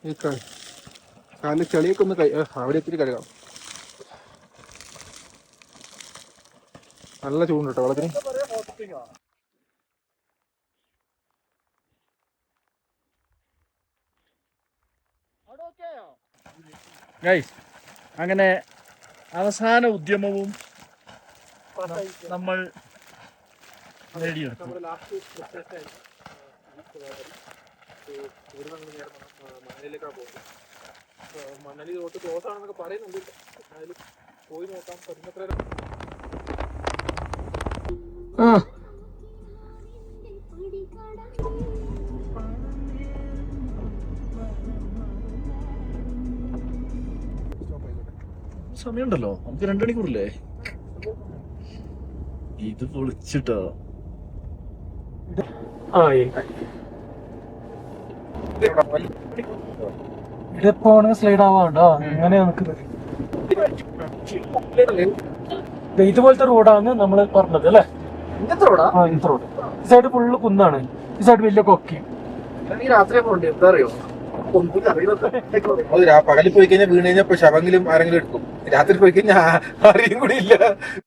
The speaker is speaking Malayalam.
ഈ കാലിൽ ചെളിയൊക്കെ ഒന്ന് അവിടെ ഇത്തിരി കഴുകാം. നല്ല ചൂടുണ്ട് കേട്ടോ വെള്ളത്തിന്. ഗൈസ്, അങ്ങനെ അവസാന ഉദ്യമവും നമ്മൾ നേടിയെടുത്തു. മണലി തൊട്ട് ദോഷമാണെന്നൊക്കെ പറയുന്നുണ്ട്. അതിൽ പോയി നോക്കാം. പറ്റുന്നത്ര സമയമുണ്ടല്ലോ, നമുക്ക് 2 മണിക്കൂറില്ലേ? ഇത് പൊളിച്ചിട്ടോ. ഇതിപ്പോ സ്ലൈഡ് ആവാണ്ടോ? അങ്ങനെ നമുക്ക് ഇതുപോലത്തെ റോഡാണ് നമ്മൾ പറഞ്ഞത് അല്ലേ? ഇങ്ങനത്തെ റോഡാ? ഇങ്ങനത്തെ റോഡ്. ഈ സൈഡ് ഫുള്ള് കുന്നാണ്, ഈ സൈഡ് വലിയ കൊക്കി. രാത്രി പോകണ്ടേ? എന്താ അറിയോ, പകലിൽ പോയി കഴിഞ്ഞാൽ വീണ് കഴിഞ്ഞാൽ ശവെങ്കിലും ആരെങ്കിലും എടുക്കും. രാത്രി പോയി കഴിഞ്ഞാൽ അറിയും കൂടി ഇല്ല.